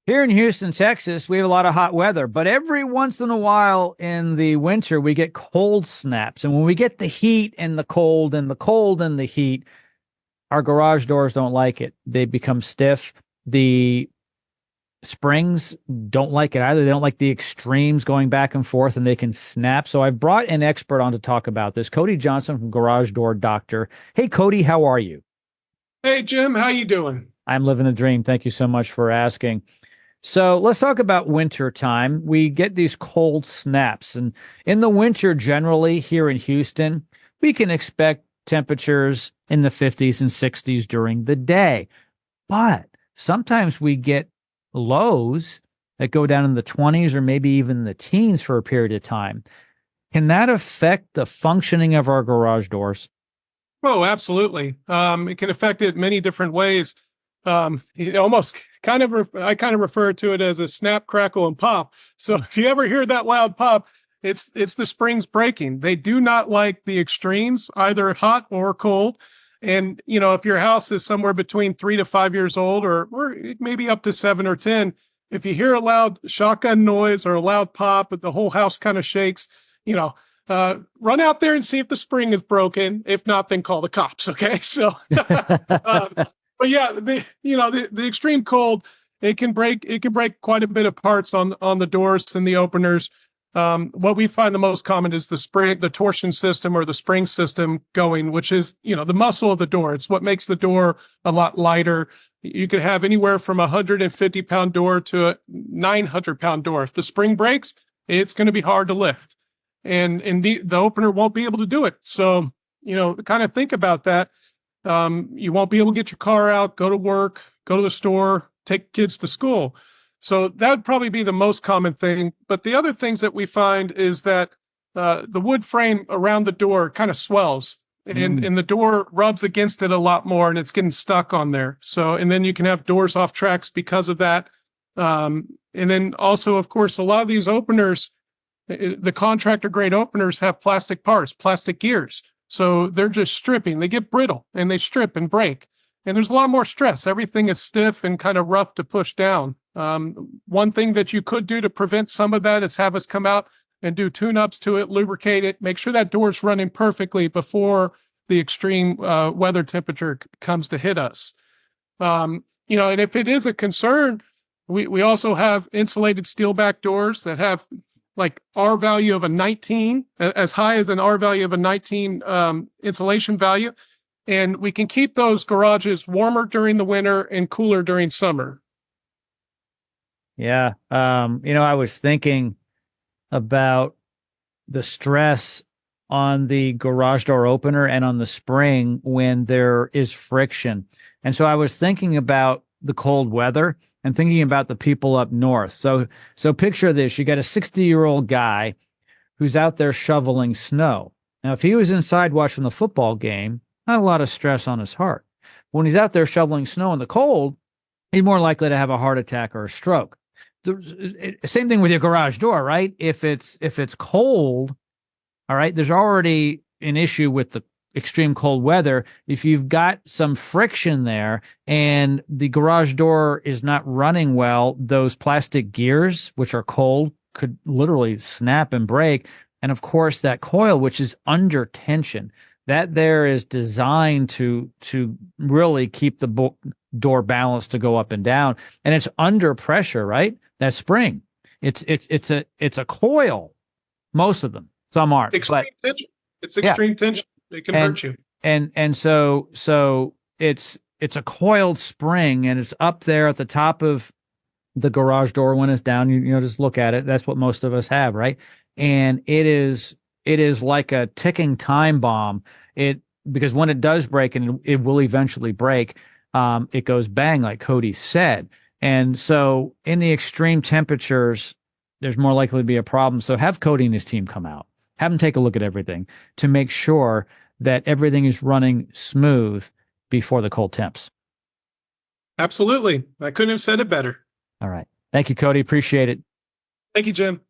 Here in Houston, Texas, we have a lot of hot weather, but every once in a while in the winter, we get cold snaps. And when we get the heat and the cold and the cold and the heat, our garage doors don't like it. They become stiff. The springs don't like it either. They don't like the extremes going back and forth, and they can snap. So I've brought an expert on to talk about this, Cody Johnson from Garage Door Doctor. Hey, Cody, how are you? Hey Jim, how you doing? I'm living a dream. Thank you so much for asking. So let's talk about winter time. We get these cold snaps, and in the winter, generally here in Houston, we can expect temperatures in the 50s and 60s during the day. But sometimes we get lows that go down in the 20s or maybe even the teens for a period of time. Can that affect the functioning of our garage doors? Oh, absolutely. It can affect it many different ways. It almost I kind of refer to it as a snap, crackle, and pop. So if you ever hear that loud pop, it's the springs breaking. They do not like the extremes, either hot or cold. And if your house is somewhere between 3 to 5 years old, or maybe up to 7 or 10, if you hear a loud shotgun noise or a loud pop, but the whole house kind of shakes, you know, run out there and see if the spring is broken. If not, then call the cops. Okay. So, but yeah, the extreme cold, it can break quite a bit of parts on the doors and the openers. What we find the most common is the torsion system or the spring system going, which is, the muscle of the door. It's what makes the door a lot lighter. You could have anywhere from 150-pound door to a 900-pound door. If the spring breaks, it's going to be hard to lift, and the opener won't be able to do it. So, kind of think about that. You won't be able to get your car out, go to work, go to the store, take kids to school. So that'd probably be the most common thing. But the other things that we find is that the wood frame around the door kind of swells, and the door rubs against it a lot more, and it's getting stuck on there. So, and then you can have doors off tracks because of that. And then also, of course, a lot of these openers, the contractor grade openers have plastic parts, plastic gears. So they're just stripping. They get brittle and they strip and break. And there's a lot more stress. Everything is stiff and kind of rough to push down. One thing that you could do to prevent some of that is have us come out and do tune-ups to it, lubricate it, make sure that door's running perfectly before the extreme weather temperature comes to hit us. And if it is a concern, we also have insulated steel back doors that have like R value of a 19, as high as an R value of a 19 insulation value. And we can keep those garages warmer during the winter and cooler during summer. Yeah. I was thinking about the stress on the garage door opener and on the spring when there is friction. And so I was thinking about the cold weather and thinking about the people up north. So picture this, you got a 60-year-old guy who's out there shoveling snow. Now, if he was inside watching the football game, not a lot of stress on his heart. When he's out there shoveling snow in the cold, he's more likely to have a heart attack or a stroke. Same thing with your garage door, right? If it's cold, all right, there's already an issue with the extreme cold weather. If you've got some friction there and the garage door is not running well, those plastic gears, which are cold, could literally snap and break. And of course, that coil, which is under tension, that there is designed to really keep the door balanced to go up and down. And it's under pressure, right? That spring. It's a coil. Most of them. Some aren't. Extreme But tension. It's yeah. extreme tension. It can hurt you. And so it's a coiled spring, and it's up there at the top of the garage door when it's down. Just look at it. That's what most of us have, right? And it is like a ticking time bomb. Because when it does break, and it will eventually break, it goes bang, like Cody said. And so in the extreme temperatures, there's more likely to be a problem. So have Cody and his team come out, have them take a look at everything to make sure that everything is running smooth before the cold temps. Absolutely. I couldn't have said it better. All right. Thank you, Cody. Appreciate it. Thank you, Jim.